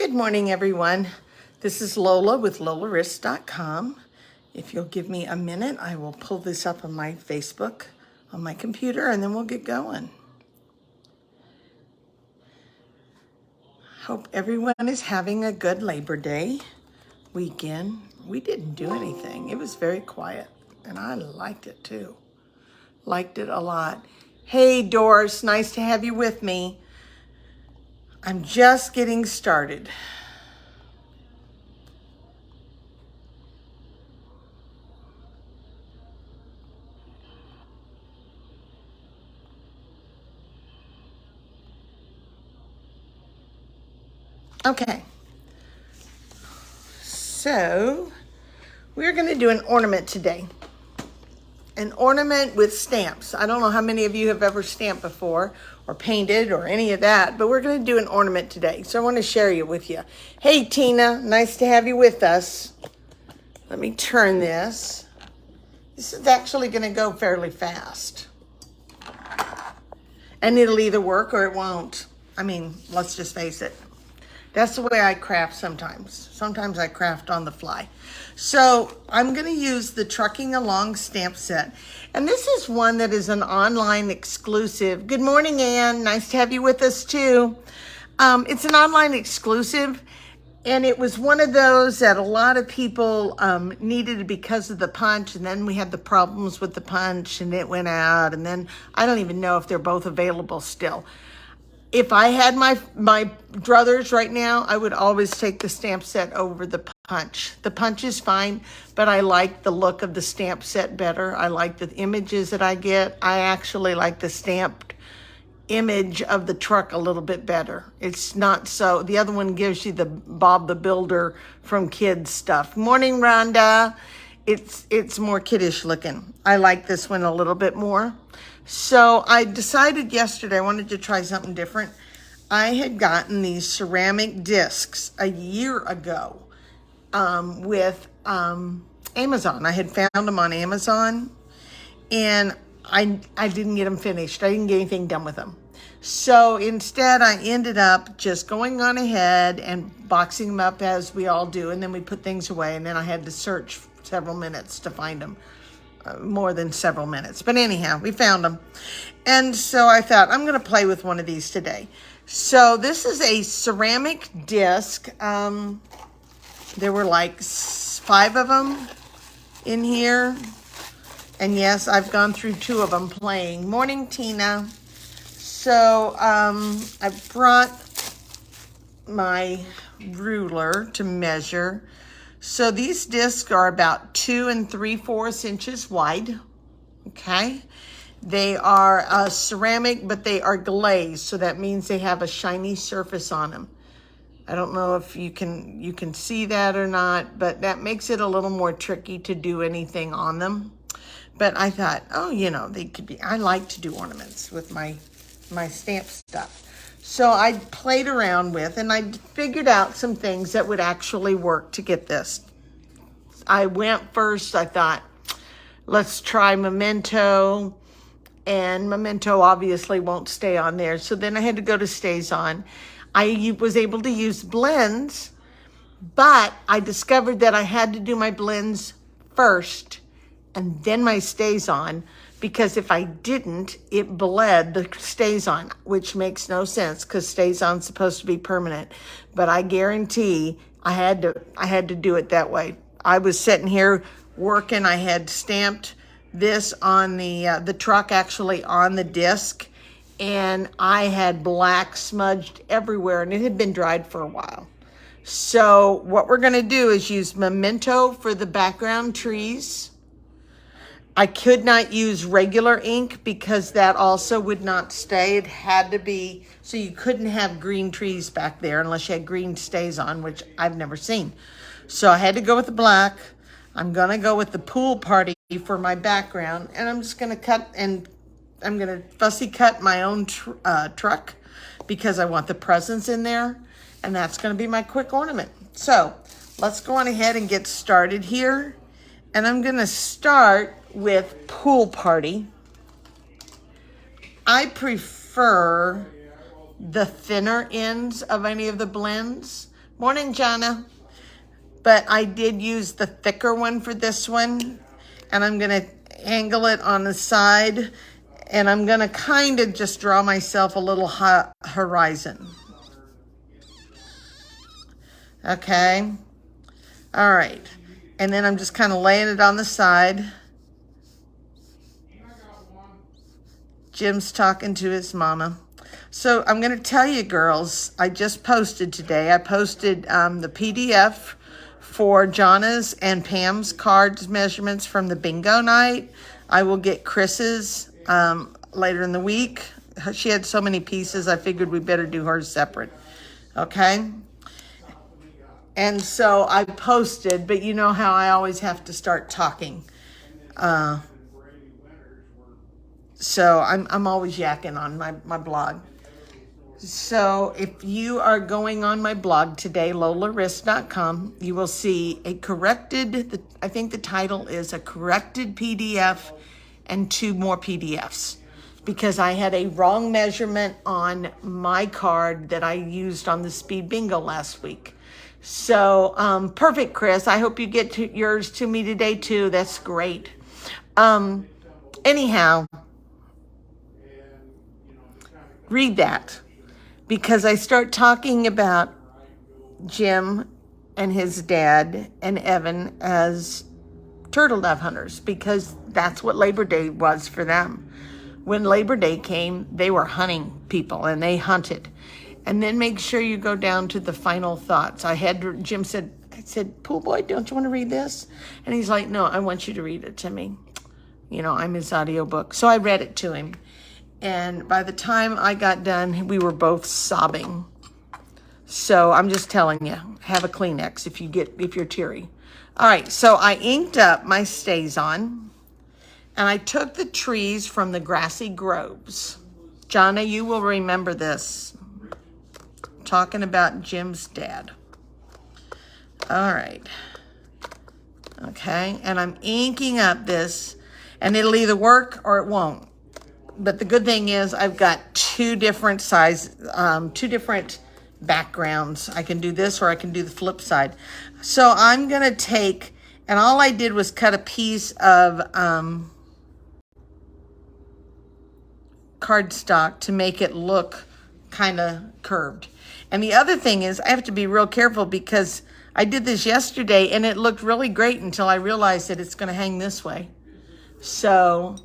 Good morning, everyone. This is Lola with LolaRist.com. If you'll give me a minute, I will pull this up on my Facebook on my computer, and then we'll get going. Hope everyone is having a good Labor Day weekend. We didn't do anything. It was very quiet, and I liked it too. Liked it a lot. Hey, Doris, nice to have you with me. I'm just getting started. Okay, so we're going to do an ornament today. An ornament with stamps. I don't know how many of you have ever stamped before or painted or any of that, but we're going to do an ornament today. So I want to share it with you. Hey, Tina, nice to have you with us. Let me turn this. This is actually going to go fairly fast. And it'll either work or it won't. I mean, let's just face it. That's the way I craft sometimes. Sometimes I craft on the fly. So I'm going to use the Trucking Along stamp set. And this is one that is an online exclusive. Good morning, Ann. Nice to have you with us too. It's an online exclusive. And it was one of those that a lot of people needed because of the punch. And then we had the problems with the punch and it went out. And then I don't even know if they're both available still. If I had my druthers right now, I would always take the stamp set over the punch. The punch is fine, but I like the look of the stamp set better. I like the images that I get. I actually like the stamped image of the truck a little bit better. It's not so, the other one gives you the Bob the Builder from kids stuff. Morning, Rhonda. It's more kiddish looking. I like this one a little bit more. So I decided yesterday I wanted to try something different. I had gotten these ceramic discs a year ago with Amazon. I had found them on Amazon, and I didn't get them finished. I didn't get anything done with them. So instead, I ended up just going on ahead and boxing them up as we all do, and then we put things away, and then I had to search several minutes to find them. More than several minutes. But anyhow, we found them. And so I thought, I'm going to play with one of these today. So this is a ceramic disc. There were like 5 of them in here. And yes, I've gone through 2 of them playing. Morning, Tina. So I brought my ruler to measure. So these discs are about 2 3/4 inches wide, okay? They are ceramic, but they are glazed, so that means they have a shiny surface on them. I don't know if you can see that or not, but that makes it a little more tricky to do anything on them. But I thought, oh, you know, they could be, I like to do ornaments with my stamp stuff. So I played around with, and I figured out some things that would actually work to get this. I went first, I thought, let's try Memento, and Memento obviously won't stay on there. So then I had to go to Stays On. I was able to use blends, but I discovered that I had to do my blends first and then my Stays On, because if I didn't, it bled the Stays On, which makes no sense because Stays On's supposed to be permanent. But I guarantee I had to do it that way. I was sitting here working. I had stamped this on the truck, actually on the disc, and I had black smudged everywhere, and it had been dried for a while. So what we're going to do is use Memento for the background trees. I could not use regular ink because that also would not stay. It had to be, so you couldn't have green trees back there unless you had green Stays On, which I've never seen. So I had to go with the black. I'm going to go with the pool party for my background. And I'm just going to cut, and I'm going to fussy cut my own truck because I want the presents in there. And that's going to be my quick ornament. So let's go on ahead and get started here. And I'm going to start with Pool Party. I prefer the thinner ends of any of the blends, Morning, Jonna. But I did use the thicker one for this one. And I'm going to angle it on the side. And I'm going to kind of just draw myself a little horizon. Okay. All right. And then I'm just kind of laying it on the side. Jim's talking to his mama. So I'm going to tell you, girls, I just posted today. I posted the PDF for Jonna's and Pam's cards measurements from the bingo night. I will get Chris's later in the week. She had so many pieces, I figured we better do hers separate. Okay? And so I posted, but you know how I always have to start talking. So I'm always yakking on my blog. So if you are going on my blog today, LolaRisk.com, you will see a corrected, I think the title is a corrected PDF and 2 more PDFs. Because I had a wrong measurement on my card that I used on the speed bingo last week. So, perfect, Chris. I hope you get yours to me today, too. That's great. Anyhow, read that. Because I start talking about Jim and his dad and Evan as turtle dove hunters. Because that's what Labor Day was for them. When Labor Day came, they were hunting people and they hunted. And then make sure you go down to the final thoughts. Jim said, I said, Pool Boy, don't you want to read this? And he's like, no, I want you to read it to me. You know, I'm his audiobook. So I read it to him. And by the time I got done, we were both sobbing. So I'm just telling you, have a Kleenex if you're teary. All right, so I inked up my StazOn. And I took the trees from the grassy groves. Jonna, you will remember this. Talking about Jim's dad. All right. Okay, and I'm inking up this. And it'll either work or it won't. But the good thing is I've got 2 different two different backgrounds. I can do this or I can do the flip side. So I'm going to take, and all I did was cut a piece of cardstock to make it look kind of curved. And the other thing is I have to be real careful because I did this yesterday and it looked really great until I realized that it's going to hang this way. So,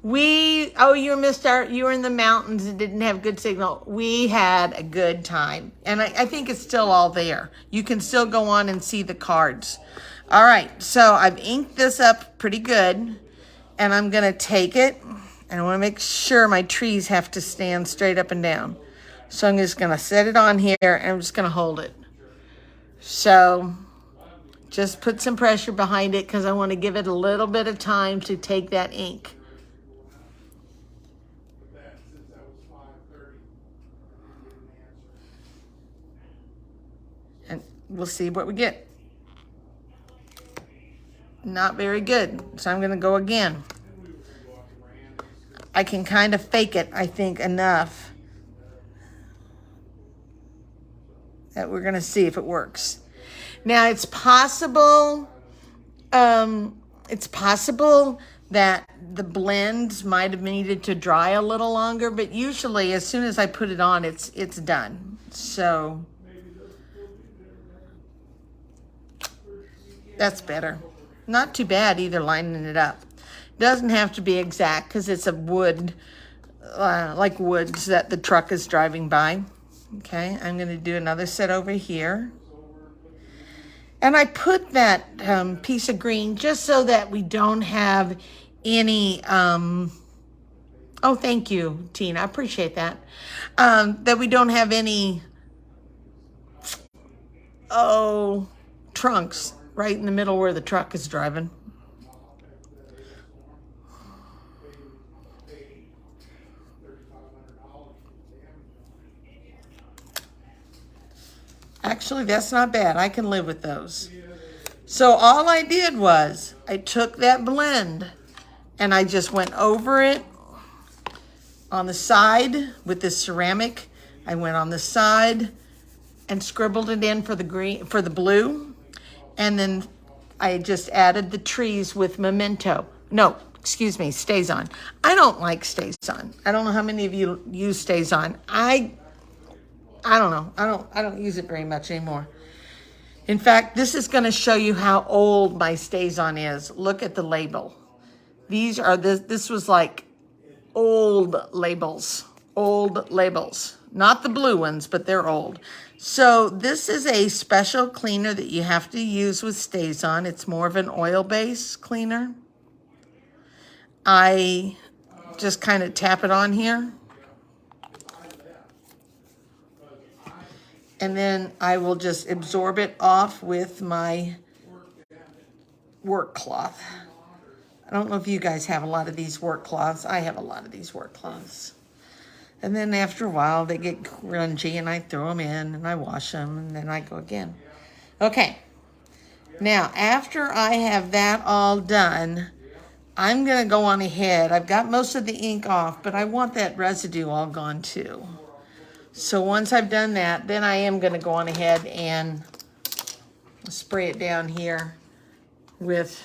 you missed you were in the mountains and didn't have good signal. We had a good time. And I think it's still all there. You can still go on and see the cards. All right, so I've inked this up pretty good. And I'm going to take it. And I want to make sure my trees have to stand straight up and down. So I'm just going to set it on here and I'm just going to hold it. So just put some pressure behind it because I want to give it a little bit of time to take that ink. And we'll see what we get. Not very good. So I'm going to go again. I can kind of fake it, I think, enough that we're going to see if it works. Now, it's possible that the blends might have needed to dry a little longer, but usually as soon as I put it on, it's done. So that's better. Not too bad either, lining it up. Doesn't have to be exact because it's a wood, like woods that the truck is driving by. Okay, I'm going to do another set over here. And I put that piece of green just so that we don't have any, oh, thank you, Tina, I appreciate that. That we don't have any, trunks right in the middle where the truck is driving. Actually, that's not bad. I can live with those. So all I did was I took that blend and I just went over it on the side with this ceramic. I went on the side and scribbled it in for the green, for the blue. And then I just added the trees with Memento. No, excuse me, StazOn. I don't like StazOn. I don't know how many of you use StazOn. I don't know. I don't use it very much anymore. In fact, this is going to show you how old my StazOn is. Look at the label. These are this was like old labels. Old labels. Not the blue ones, but they're old. So this is a special cleaner that you have to use with StazOn. It's more of an oil-based cleaner. I just kind of tap it on here. And then I will just absorb it off with my work cloth. I don't know if you guys have a lot of these work cloths. I have a lot of these work cloths. And then after a while, they get grungy, and I throw them in, and I wash them, and then I go again. Okay. Now, after I have that all done, I'm going to go on ahead. I've got most of the ink off, but I want that residue all gone too. So once I've done that, then I am going to go on ahead and spray it down here with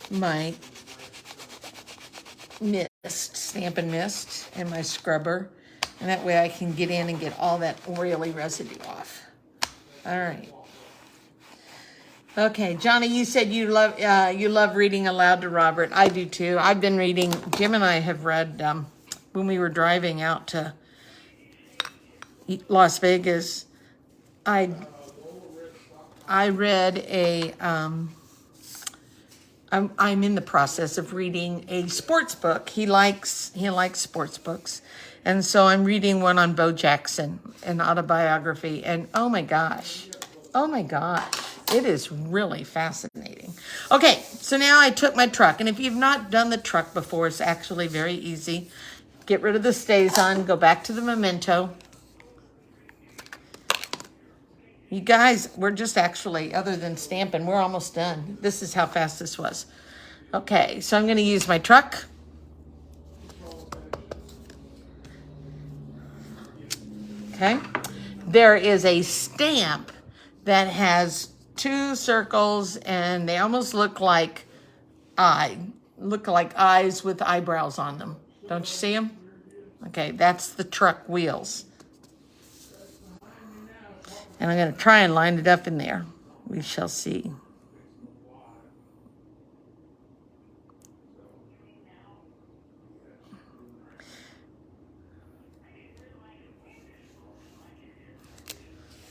my mist, Stampin' Mist, and my scrubber. And that way I can get in and get all that oily residue off. All right. Okay, Johnny, you said you love reading aloud to Robert. I do too. I've been reading. Jim and I have read when we were driving out to Las Vegas. I read a. I'm in the process of reading a sports book. He likes sports books, and so I'm reading one on Bo Jackson, an autobiography. And oh my gosh. It is really fascinating. Okay, so now I took my truck. And if you've not done the truck before, it's actually very easy. Get rid of the StazOn. Go back to the Memento. You guys, we're just actually, other than stamping, we're almost done. This is how fast this was. Okay, so I'm going to use my truck. Okay. There is a stamp that has 2 circles, and they almost look like eyes with eyebrows on them. Don't you see them? Okay, that's the truck wheels. And I'm going to try and line it up in there. We shall see.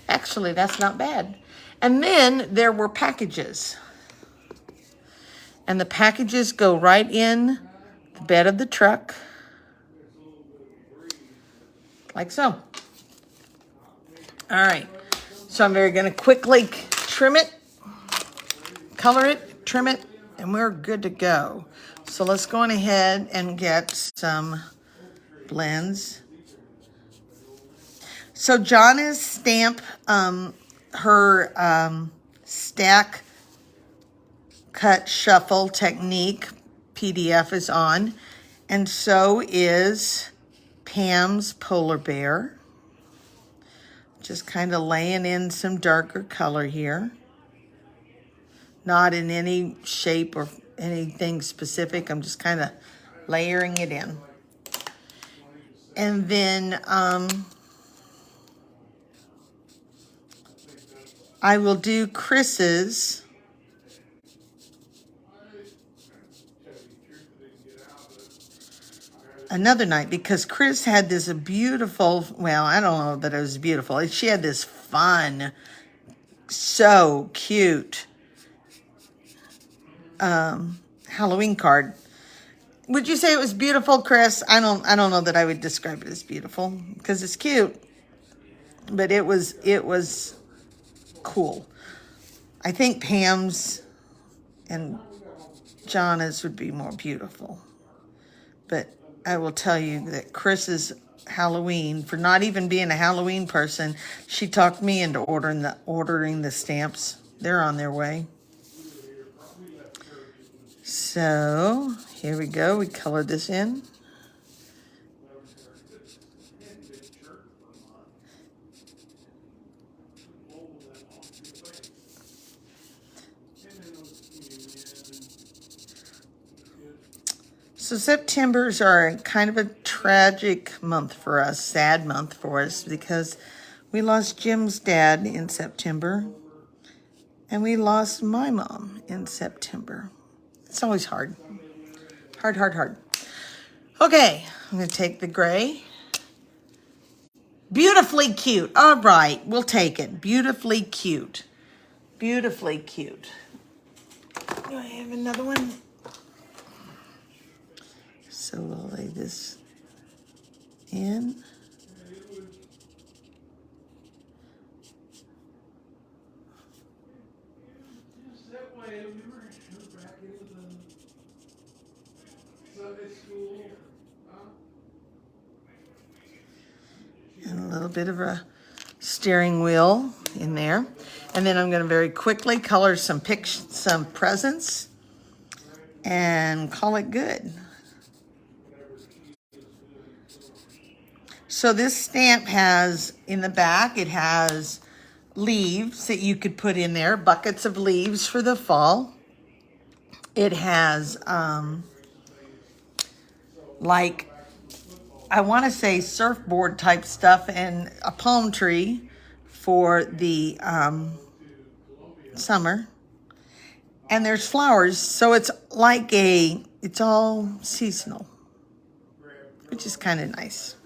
Actually, that's not bad. And then there were packages. And the packages go right in the bed of the truck. Like so. All right. So I'm going to quickly trim it, color it, trim it, and we're good to go. So let's go on ahead and get some blends. So Jonna's stamp, her stack cut shuffle technique PDF is on, and so is Pam's polar bear. Just kind of laying in some darker color here. Not in any shape or anything specific. I'm just kind of layering it in. And then I will do Chris's another night, because Chris had this beautiful, well, I don't know that it was beautiful. She had this fun, so cute Halloween card. Would you say it was beautiful, Chris? I don't know that I would describe it as beautiful, because it's cute, but it was cool. I think Pam's and Jonna's would be more beautiful, but I will tell you that Chris's Halloween, for not even being a Halloween person, she talked me into ordering the stamps. They're on their way. So here we go. We colored this in. So September's are kind of a tragic month for us, sad month for us, because we lost Jim's dad in September, and we lost my mom in September. It's always hard. Hard, hard, hard. Okay, I'm going to take the gray. Beautifully cute. All right, we'll take it. Beautifully cute. Beautifully cute. Do I have another one? So we'll lay this in. And a little bit of a steering wheel in there. And then I'm going to very quickly color some presents and call it good. So this stamp has, in the back, it has leaves that you could put in there, buckets of leaves for the fall. It has, like, I want to say surfboard type stuff and a palm tree for the summer. And there's flowers, so it's like it's all seasonal, which is kind of nice.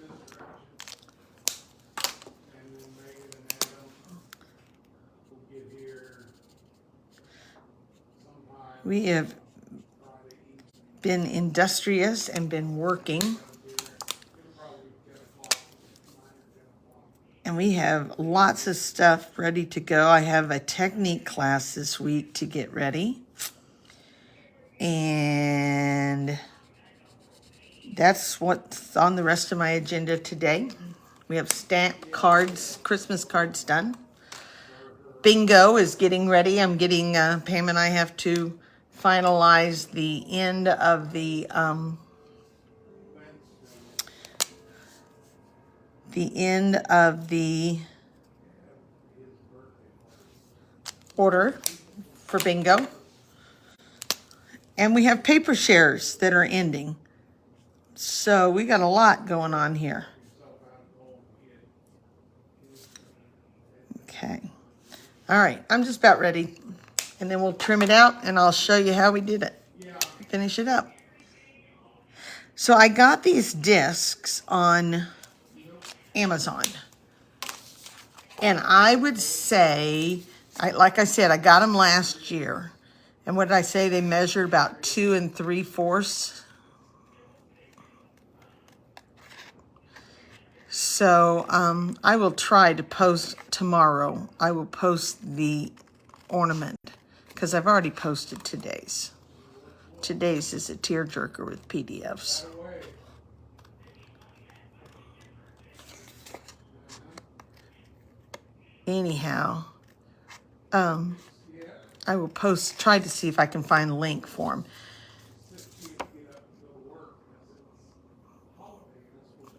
We have been industrious and been working. And we have lots of stuff ready to go. I have a technique class this week to get ready. And that's what's on the rest of my agenda today. We have stamp cards, Christmas cards done. Bingo is getting ready. I'm getting, Pam and I have to finalize the end of the order for bingo. And we have paper shares that are ending. So we got a lot going on here. Okay. All right, I'm just about ready. And then we'll trim it out and I'll show you how we did it. Finish it up. So I got these discs on Amazon. And I would say, like I said, I got them last year. And what did I say? They measured about 2 3/4. So I will try to post tomorrow. I will post the ornament because I've already posted today's. Today's is a tearjerker with PDFs. Anyhow, I will try to see if I can find a link for them.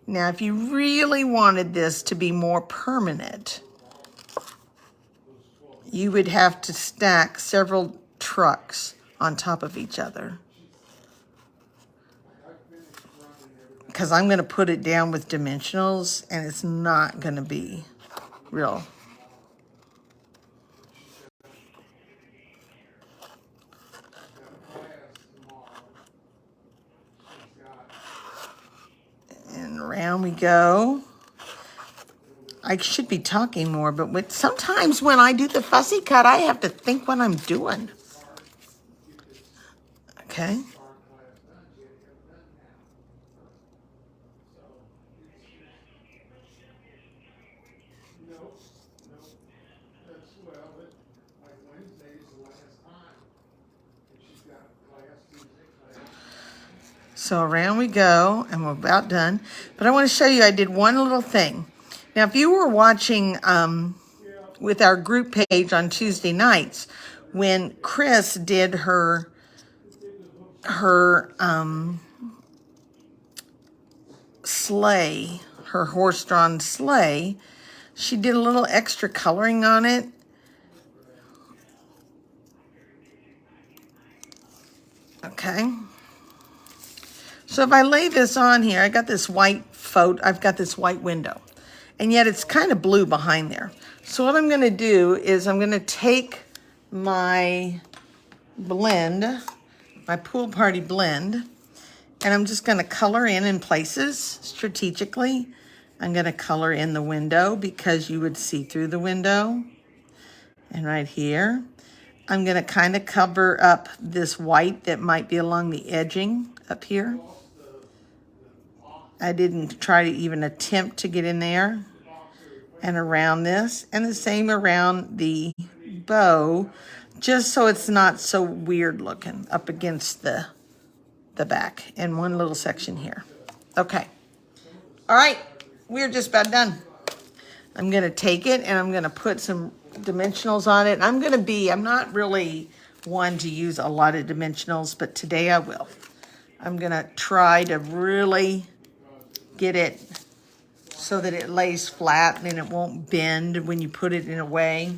Now, if you really wanted this to be more permanent, you would have to stack several trucks on top of each other. Because I'm going to put it down with dimensionals, and it's not going to be real. And around we go. I should be talking more, but sometimes when I do the fussy cut, I have to think what I'm doing. Okay. So around we go, and we're about done. But I want to show you, I did one little thing. Now, if you were watching with our group page on Tuesday nights, when Chris did her sleigh, her horse-drawn sleigh, she did a little extra coloring on it. Okay. So if I lay this on here, I've got this white window, and yet it's kind of blue behind there. So what I'm gonna do is I'm gonna take my blend, my Pool Party blend, and I'm just gonna color in places strategically. I'm gonna color in the window because you would see through the window. And right here, I'm gonna kind of cover up this white that might be along the edging up here. I didn't try to even attempt to get in there and around this, and the same around the bow, just so it's not so weird looking up against the back, and one little section here. Okay. All right, we're just about done. I'm gonna take it and I'm gonna put some dimensionals on it. I'm not really one to use a lot of dimensionals, but today I will. I'm gonna try to really get it so that it lays flat and it won't bend when you put it in a way.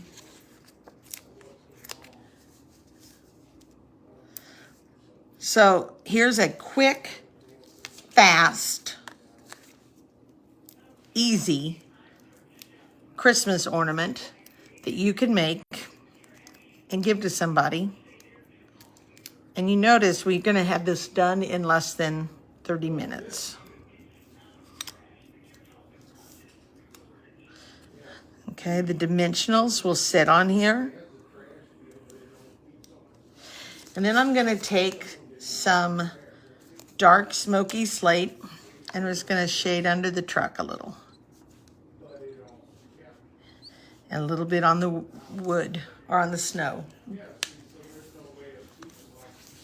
So here's a quick, fast, easy Christmas ornament that you can make and give to somebody. And you notice we're gonna have this done in less than 30 minutes. Okay, the dimensionals will sit on here. And then I'm gonna take some dark smoky slate and we're just gonna shade under the truck a little. And a little bit on the wood or on the snow.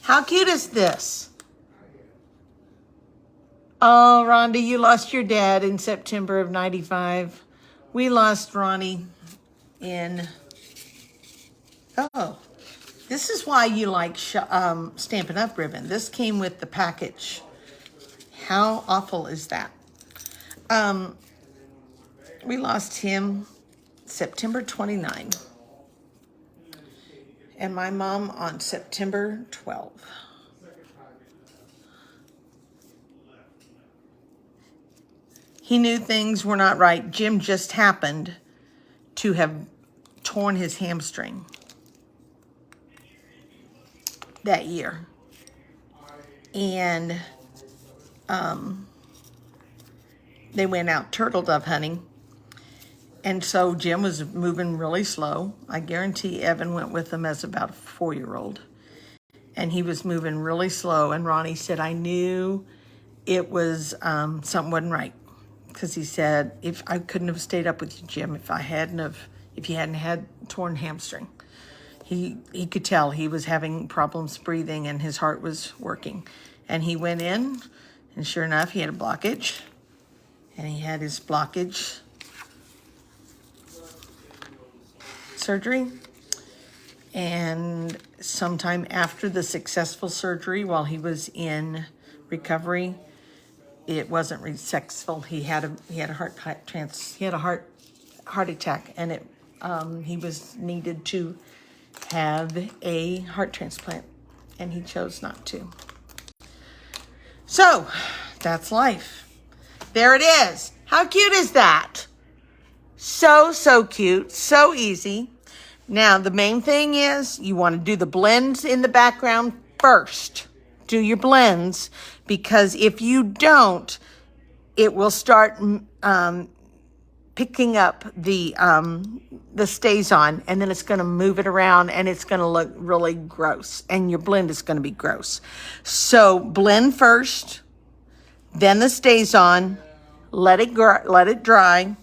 How cute is this? Oh, Rhonda, you lost your dad in September of '95. We lost Ronnie in, oh, this is why you like Stampin' Up! Ribbon. This came with the package. How awful is that? We lost him September 29. And my mom on September 12. He knew things were not right. Jim just happened to have torn his hamstring that year. And they went out turtle dove hunting. And so Jim was moving really slow. I guarantee Evan went with him as about a 4-year-old. And he was moving really slow. And Ronnie said, I knew it was something wasn't right. Because he said, if I couldn't have stayed up with you, Jim, if you hadn't had torn hamstring. He could tell he was having problems breathing and his heart was working. And he went in, and sure enough, he had a blockage. And he had his blockage surgery. And sometime after the successful surgery, while he was in recovery, it wasn't successful. He had a heart attack, and he was needed to have a heart transplant, and he chose not to. So that's life. There it is. How cute is that? So cute, so easy. Now the main thing is you want to do the blends in the background first. Do your blends, because if you don't, it will start picking up the StazOn, and then it's going to move it around, and it's going to look really gross, and your blend is going to be gross. So blend first, then the StazOn, let it dry.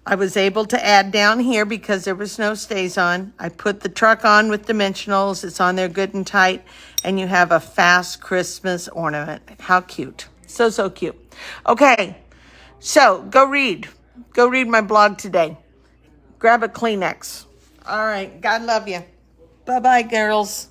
I was able to add down here because there was no StazOn. I put the truck on with dimensionals. It's on there good and tight. And you have a fast Christmas ornament. How cute. So cute. Okay, so go read. Go read my blog today. Grab a Kleenex. All right, God love you. Bye-bye, girls.